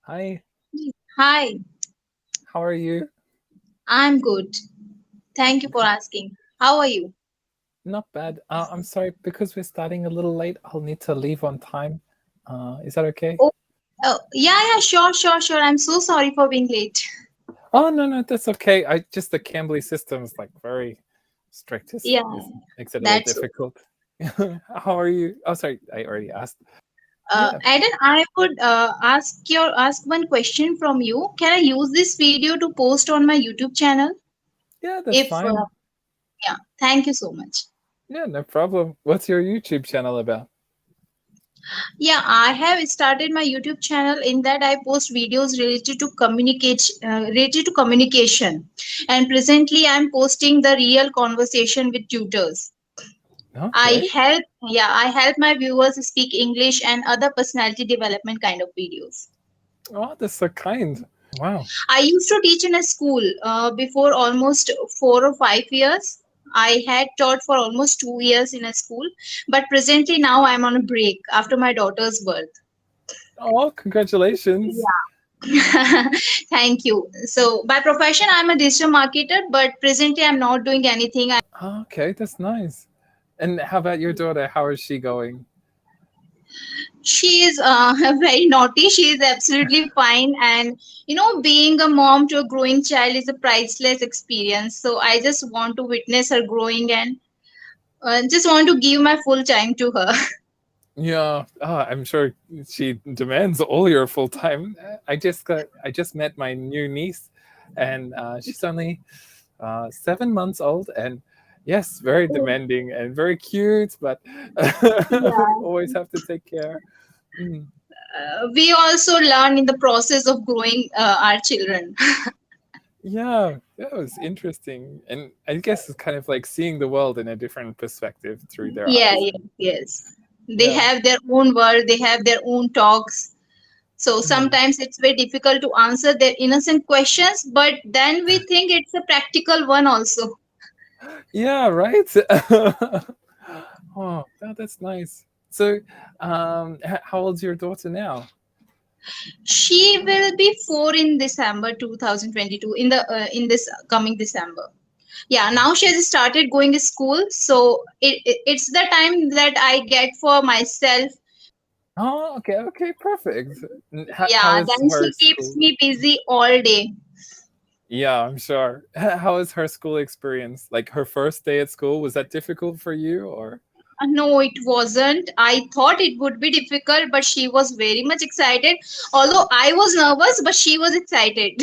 Hi, Hi, how are you? I'm good. Thank you for asking. How are you? Not bad. I'm sorry, because we're starting a little late, I'll need to leave on time. Is that okay? Oh, yeah, sure. I'm so sorry for being late. Oh, no, no, that's okay. The Cambly system is like very strict. Yeah, It makes it a little that's so. difficult. How are you? Oh, sorry, I already asked. Yeah, Adan, I would ask one question from you. Can I use this video to post on my YouTube channel? yeah, that's If fine. Yeah, thank you so much. Yeah, no problem. What's your YouTube channel about? Yeah, I have started my YouTube channel in that I post videos related to communication, and presently I'm posting the real conversation with tutors. Okay. I help my viewers speak English and other personality development kind of videos. Oh, that's so kind. Wow. I used to teach in a school before almost 4 or 5 years. I had taught for almost 2 years in a school, but presently now I'm on a break after my daughter's birth. Oh, congratulations. Yeah. Thank you. So by profession, I'm a digital marketer, but presently I'm not doing anything. Oh, okay, that's nice. And how about your daughter? How is she going? She is very naughty. She is absolutely fine, and being a mom to a growing child is a priceless experience. So I just want to witness her growing and just want to give my full time to her. Yeah, I'm sure she demands all your full time. I just met my new niece, and she's only 7 months old, and yes, very demanding and very cute, but Yeah. always have to take care. Mm. We also learn in the process of growing our children. Yeah, that was interesting, and I guess it's kind of like seeing the world in a different perspective through their Yeah, eyes. yes. They Yeah. have their own world. They have their own talks. So Mm. sometimes it's very difficult to answer their innocent questions, but then we think it's a practical one also. Yeah, right. Oh, that's nice. So, how old's your daughter now? She will be 4 in December 2022, in this coming December. Yeah, now she has started going to school, so it's the time that I get for myself. Oh, okay, okay, perfect. How Yeah, is then her she keeps school? me busy all day. Yeah, I'm sure. How is her school experience? Like her first day at school, was that difficult for you or? No, it wasn't. I thought it would be difficult, but she was very much excited. Although I was nervous, but she was excited.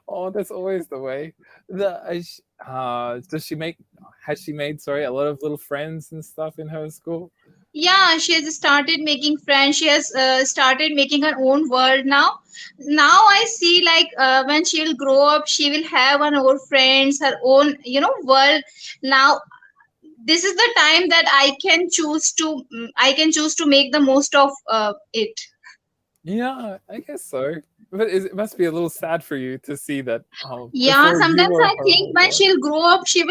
Oh, that's always the way. Does she make? Has she made? Sorry, a lot of little friends and stuff in her school. Yeah, she has started making friends. She has started making her own world now. Now I see, like, when she will grow up, she will have her own friends, her own world. Now this is the time that I can choose to make the most of it. Yeah, I guess so. But it must be a little sad for you to see that. Oh, Yeah, before you sometimes were I her think whole when world. she'll grow up, she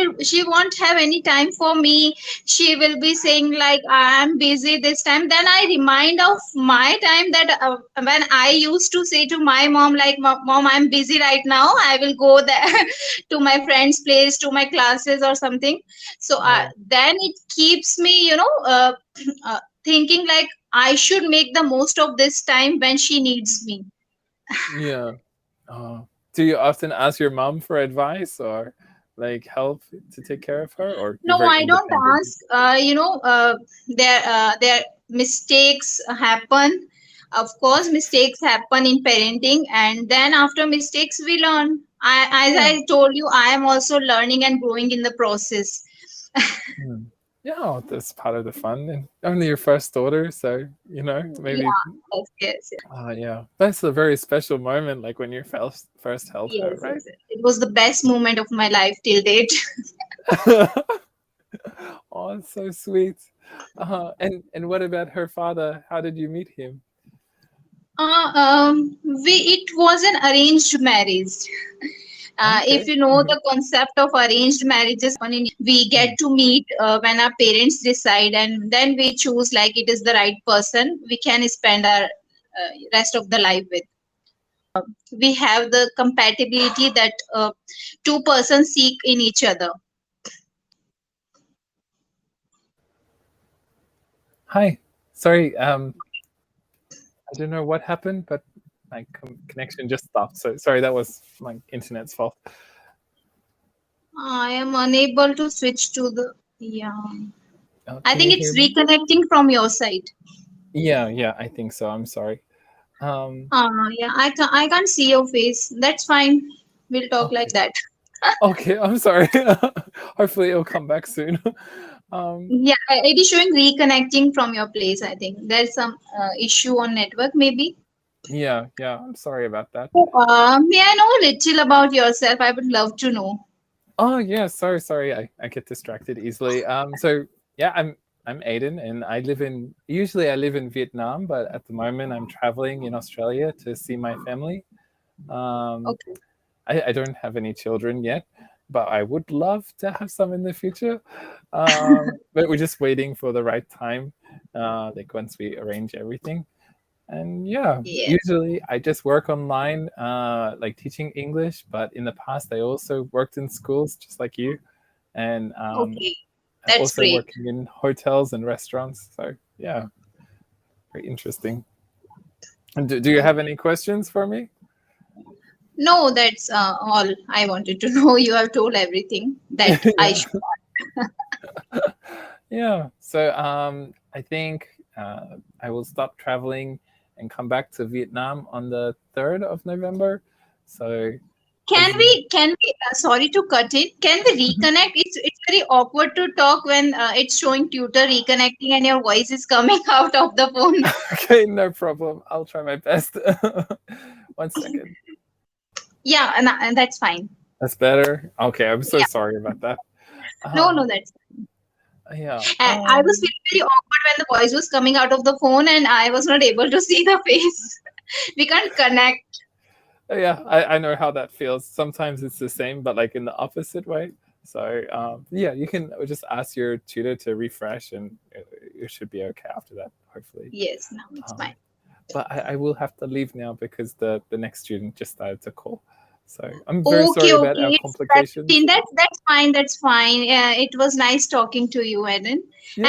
won't have any time for me. She will be saying like, I'm busy this time. Then I remind of my time that when I used to say to my mom like, Mom, I'm busy right now. I will go there to my friend's place, to my classes or something. So Yeah, then it keeps me, thinking like I should make the most of this time when she needs me. yeah. Oh, do you often ask your mom for advice or like help to take care of her, or you're No, very I don't independent? ask. Their mistakes happen. Of course, mistakes happen in parenting, and then after mistakes, we learn. As Yeah. I told you, I am also learning and growing in the process. Hmm. Yeah, oh, that's part of the fun. And only your first daughter, so maybe. Yeah, yes. Yeah, that's a very special moment, like when you first held her, right? Yes. It was the best moment of my life till date. Oh, it's so sweet. And what about her father? How did you meet him? It was an arranged marriage. If Okay. you know the concept of arranged marriages happen in we get Mm. to meet when our parents decide, and then we choose like it is the right person we can spend our rest of the life with. We have the compatibility that two persons seek in each other. Hi. Sorry. I don't know what happened, but my connection just stopped. So sorry, that was my internet's fault. I am unable to switch to the. Yeah. I Can think you it's hear me? reconnecting from your side. Yeah, yeah, I think so. I'm sorry. Um, Yeah, I can't see your face. That's fine. We'll talk like okay. that. Okay, I'm sorry. Hopefully it'll come back soon. Um, Yeah, it is showing reconnecting from your place. I think there's some issue on network, maybe. yeah, yeah, I'm sorry about that. May I know a little about yourself? I would love to know. Oh yeah, sorry. I get distracted easily. So yeah, I'm Aiden, and I live in Vietnam, but at the moment I'm traveling in Australia to see my family. Um, Okay. I don't have any children yet, but I would love to have some in the future. But we're just waiting for the right time, like once we arrange everything. And yeah, Yeah. usually I just work online, like teaching English. But in the past, I also worked in schools, just like you, and Okay. I'm That's also great. working in hotels and restaurants. So yeah, very interesting. And do you have Okay. any questions for me? No, that's all I wanted to know. You have told everything that I Yeah. should. Yeah. So I think I will stop traveling and come back to Vietnam on the 3rd of November. So as Can we? Sorry to cut in. Can we reconnect? It's very awkward to talk when it's showing tutor reconnecting and your voice is coming out of the phone. okay, no problem. I'll try my best. 1 second. Yeah, and that's fine. That's better. Okay, I'm so Yeah. sorry about that. No, no, Um, that's. yeah. I was feeling very awkward when the voice was coming out of the phone and I was not able to see the face. We can't connect. Yeah, I know how that feels. Sometimes it's the same, but like in the opposite way. So yeah, you can just ask your tutor to refresh, and it should be okay after that, hopefully. Yes, now it's fine. Um, but I will have to leave now because the next student just started to call. So I'm very Okay, sorry about okay. our It's 15. complications. That's fine. That's fine. It was nice talking to you, Eden. Yeah,